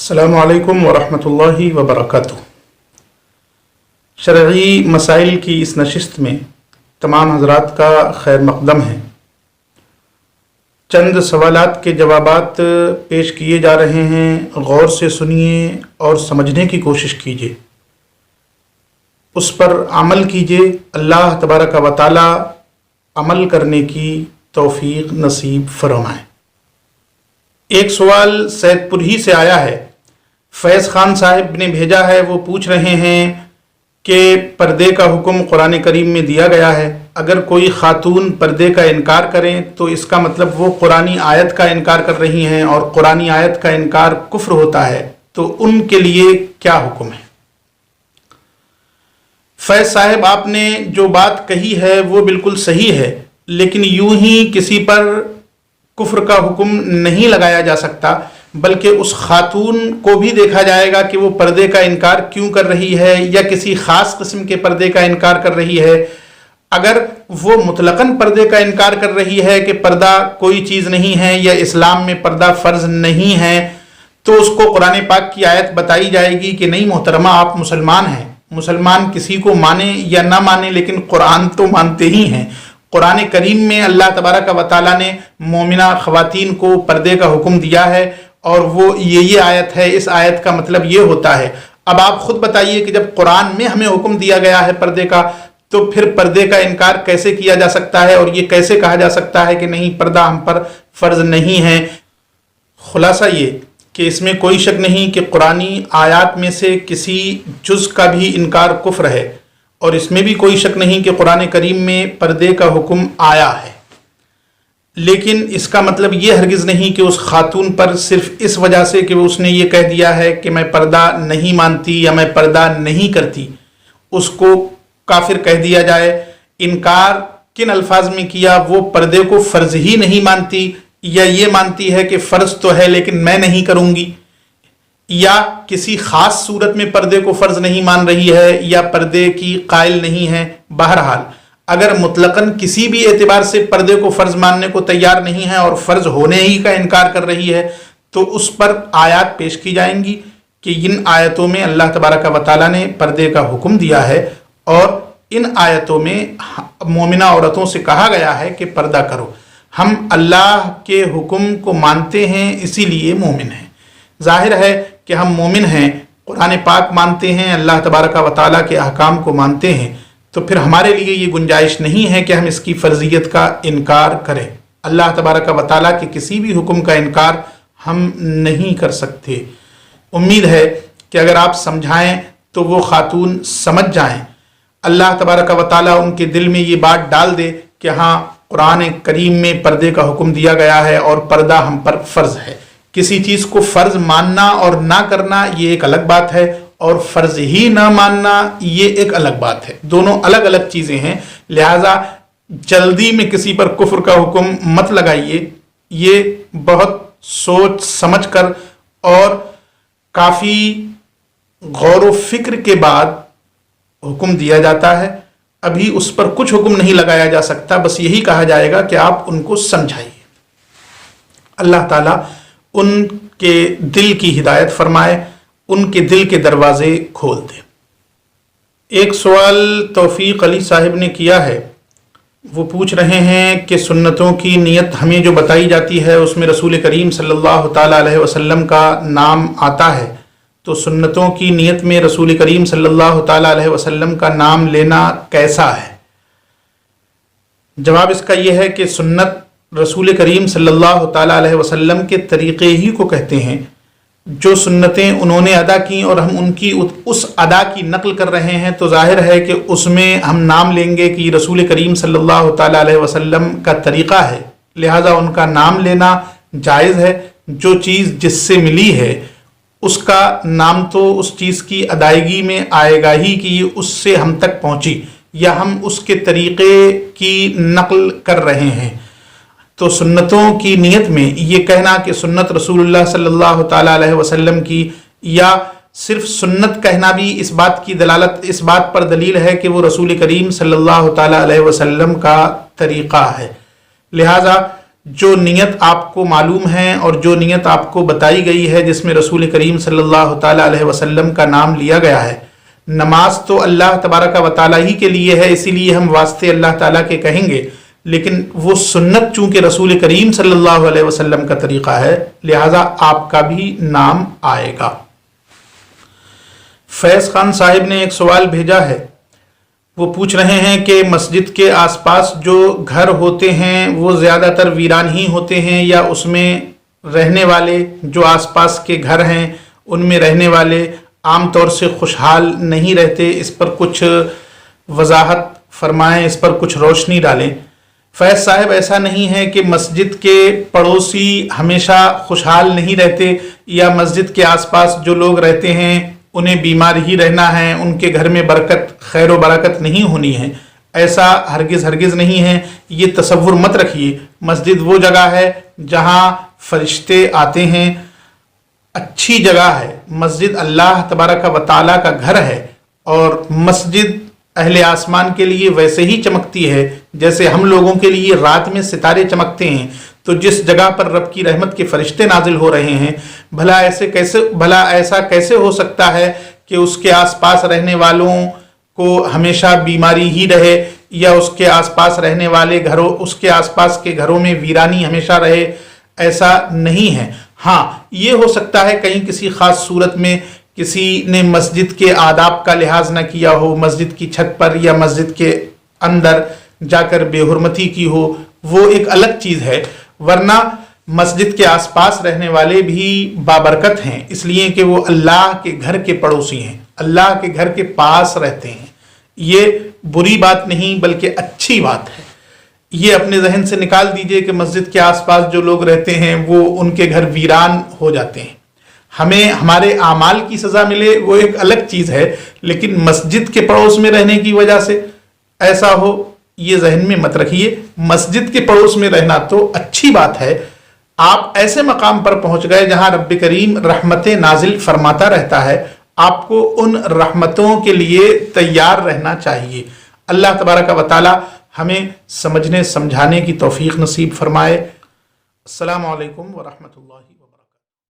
السلام علیکم ورحمۃ اللہ وبرکاتہ۔ شرعی مسائل کی اس نشست میں تمام حضرات کا خیر مقدم ہے۔ چند سوالات کے جوابات پیش کیے جا رہے ہیں، غور سے سنیے اور سمجھنے کی کوشش کیجیے، اس پر عمل کیجیے۔ اللہ تبارک و تعالی عمل کرنے کی توفیق نصیب فرمائے۔ ایک سوال سید پور ہی سے آیا ہے، فیض خان صاحب نے بھیجا ہے۔ وہ پوچھ رہے ہیں کہ پردے کا حکم قرآن کریم میں دیا گیا ہے، اگر کوئی خاتون پردے کا انکار کریں تو اس کا مطلب وہ قرآنی آیت کا انکار کر رہی ہیں، اور قرآنی آیت کا انکار کفر ہوتا ہے، تو ان کے لیے کیا حکم ہے؟ فیض صاحب، آپ نے جو بات کہی ہے وہ بالکل صحیح ہے، لیکن یوں ہی کسی پر کفر کا حکم نہیں لگایا جا سکتا، بلکہ اس خاتون کو بھی دیکھا جائے گا کہ وہ پردے کا انکار کیوں کر رہی ہے، یا کسی خاص قسم کے پردے کا انکار کر رہی ہے۔ اگر وہ مطلقاً پردے کا انکار کر رہی ہے کہ پردہ کوئی چیز نہیں ہے یا اسلام میں پردہ فرض نہیں ہے، تو اس کو قرآن پاک کی آیت بتائی جائے گی کہ نہیں محترمہ، آپ مسلمان ہیں، مسلمان کسی کو مانے یا نہ مانے لیکن قرآن تو مانتے ہی ہیں۔ قرآن کریم میں اللہ تبارک و تعالیٰ نے مومنہ خواتین کو پردے کا حکم دیا ہے، اور وہ یہ آیت ہے، اس آیت کا مطلب یہ ہوتا ہے۔ اب آپ خود بتائیے کہ جب قرآن میں ہمیں حکم دیا گیا ہے پردے کا، تو پھر پردے کا انکار کیسے کیا جا سکتا ہے، اور یہ کیسے کہا جا سکتا ہے کہ نہیں پردہ ہم پر فرض نہیں ہے؟ خلاصہ یہ کہ اس میں کوئی شک نہیں کہ قرآنی آیات میں سے کسی جز کا بھی انکار کفر ہے، اور اس میں بھی کوئی شک نہیں کہ قرآن کریم میں پردے کا حکم آیا ہے، لیکن اس کا مطلب یہ ہرگز نہیں کہ اس خاتون پر صرف اس وجہ سے کہ اس نے یہ کہہ دیا ہے کہ میں پردہ نہیں مانتی یا میں پردہ نہیں کرتی، اس کو کافر کہہ دیا جائے۔ انکار کن الفاظ میں کیا؟ وہ پردے کو فرض ہی نہیں مانتی، یا یہ مانتی ہے کہ فرض تو ہے لیکن میں نہیں کروں گی، یا کسی خاص صورت میں پردے کو فرض نہیں مان رہی ہے، یا پردے کی قائل نہیں ہے۔ بہرحال اگر مطلقاً کسی بھی اعتبار سے پردے کو فرض ماننے کو تیار نہیں ہے اور فرض ہونے ہی کا انکار کر رہی ہے، تو اس پر آیات پیش کی جائیں گی کہ ان آیتوں میں اللہ تبارک و تعالیٰ نے پردے کا حکم دیا ہے، اور ان آیتوں میں مومنہ عورتوں سے کہا گیا ہے کہ پردہ کرو۔ ہم اللہ کے حکم کو مانتے ہیں، اسی لیے مومن ہیں۔ ظاہر ہے کہ ہم مومن ہیں، قرآن پاک مانتے ہیں، اللہ تبارک و تعالیٰ کے احکام کو مانتے ہیں، تو پھر ہمارے لیے یہ گنجائش نہیں ہے کہ ہم اس کی فرضیت کا انکار کریں۔ اللہ تبارک و تعالیٰ کے کسی بھی حکم کا انکار ہم نہیں کر سکتے۔ امید ہے کہ اگر آپ سمجھائیں تو وہ خاتون سمجھ جائیں، اللہ تبارک و تعالیٰ ان کے دل میں یہ بات ڈال دے کہ ہاں قرآن کریم میں پردے کا حکم دیا گیا ہے اور پردہ ہم پر فرض ہے۔ کسی چیز کو فرض ماننا اور نہ کرنا یہ ایک الگ بات ہے، اور فرض ہی نہ ماننا یہ ایک الگ بات ہے، دونوں الگ الگ چیزیں ہیں۔ لہٰذا جلدی میں کسی پر کفر کا حکم مت لگائیے، یہ بہت سوچ سمجھ کر اور کافی غور و فکر کے بعد حکم دیا جاتا ہے۔ ابھی اس پر کچھ حکم نہیں لگایا جا سکتا، بس یہی کہا جائے گا کہ آپ ان کو سمجھائیے۔ اللہ تعالیٰ ان کے دل کی ہدایت فرمائے، ان کے دل کے دروازے کھول دے۔ ایک سوال توفیق علی صاحب نے کیا ہے، وہ پوچھ رہے ہیں کہ سنتوں کی نیت ہمیں جو بتائی جاتی ہے اس میں رسول کریم صلی اللہ تعالیٰ علیہ وسلم کا نام آتا ہے، تو سنتوں کی نیت میں رسول کریم صلی اللہ تعالیٰ علیہ وسلم کا نام لینا کیسا ہے؟ جواب اس کا یہ ہے کہ سنت رسول کریم صلی اللہ تعالیٰ علیہ وسلم کے طریقے ہی کو کہتے ہیں۔ جو سنتیں انہوں نے ادا کی اور ہم ان کی اس ادا کی نقل کر رہے ہیں، تو ظاہر ہے کہ اس میں ہم نام لیں گے کہ رسول کریم صلی اللہ تعالیٰ علیہ وسلم کا طریقہ ہے، لہذا ان کا نام لینا جائز ہے۔ جو چیز جس سے ملی ہے اس کا نام تو اس چیز کی ادائیگی میں آئے گا ہی کہ یہ اس سے ہم تک پہنچی، یا ہم اس کے طریقے کی نقل کر رہے ہیں۔ تو سنتوں کی نیت میں یہ کہنا کہ سنت رسول اللہ صلی اللہ تعالیٰ علیہ وسلم کی، یا صرف سنت کہنا بھی اس بات پر دلیل ہے کہ وہ رسول کریم صلی اللہ تعالیٰ علیہ وسلم کا طریقہ ہے۔ لہٰذا جو نیت آپ کو معلوم ہے اور جو نیت آپ کو بتائی گئی ہے جس میں رسول کریم صلی اللہ تعالیٰ علیہ وسلم کا نام لیا گیا ہے، نماز تو اللہ تبارک و تعالیٰ ہی کے لیے ہے، اسی لیے ہم واسطے اللہ تعالیٰ کے کہیں گے، لیکن وہ سنت چونکہ رسول کریم صلی اللہ علیہ وسلم کا طریقہ ہے، لہٰذا آپ کا بھی نام آئے گا۔ فیض خان صاحب نے ایک سوال بھیجا ہے، وہ پوچھ رہے ہیں کہ مسجد کے آس پاس جو گھر ہوتے ہیں وہ زیادہ تر ویران ہی ہوتے ہیں، یا اس میں رہنے والے جو آس پاس کے گھر ہیں ان میں رہنے والے عام طور سے خوشحال نہیں رہتے؟ اس پر کچھ وضاحت فرمائیں، اس پر کچھ روشنی ڈالیں۔ فیض صاحب، ایسا نہیں ہے کہ مسجد کے پڑوسی ہمیشہ خوشحال نہیں رہتے یا مسجد کے آس پاس جو لوگ رہتے ہیں انہیں بیمار ہی رہنا ہے، ان کے گھر میں برکت خیر و برکت نہیں ہونی ہے، ایسا ہرگز نہیں ہے، یہ تصور مت رکھیے۔ مسجد وہ جگہ ہے جہاں فرشتے آتے ہیں، اچھی جگہ ہے، مسجد اللہ تبارک و تعالیٰ کا گھر ہے، اور مسجد اہل آسمان کے لیے ویسے ہی چمکتی ہے جیسے ہم لوگوں کے لیے رات میں ستارے چمکتے ہیں۔ تو جس جگہ پر رب کی رحمت کے فرشتے نازل ہو رہے ہیں، بھلا ایسا کیسے ہو سکتا ہے کہ اس کے آس پاس رہنے والوں کو ہمیشہ بیماری ہی رہے، یا اس کے آس پاس رہنے والے اس کے آس پاس کے گھروں میں ویرانی ہمیشہ رہے؟ ایسا نہیں ہے۔ ہاں، یہ ہو سکتا ہے کہیں کسی خاص صورت میں کسی نے مسجد کے آداب کا لحاظ نہ کیا ہو، مسجد کی چھت پر یا مسجد کے اندر جا کر بے حرمتی کی ہو، وہ ایک الگ چیز ہے، ورنہ مسجد کے آس پاس رہنے والے بھی بابرکت ہیں، اس لیے کہ وہ اللہ کے گھر کے پڑوسی ہیں، اللہ کے گھر کے پاس رہتے ہیں۔ یہ بری بات نہیں بلکہ اچھی بات ہے۔ یہ اپنے ذہن سے نکال دیجئے کہ مسجد کے آس پاس جو لوگ رہتے ہیں وہ ان کے گھر ویران ہو جاتے ہیں۔ ہمیں ہمارے اعمال کی سزا ملے وہ ایک الگ چیز ہے، لیکن مسجد کے پڑوس میں رہنے کی وجہ سے ایسا ہو، یہ ذہن میں مت رکھیے۔ مسجد کے پڑوس میں رہنا تو اچھی بات ہے، آپ ایسے مقام پر پہنچ گئے جہاں رب کریم رحمتیں نازل فرماتا رہتا ہے، آپ کو ان رحمتوں کے لیے تیار رہنا چاہیے۔ اللہ تبارک و تعالی ہمیں سمجھنے سمجھانے کی توفیق نصیب فرمائے۔ السلام علیکم ورحمۃ اللہ۔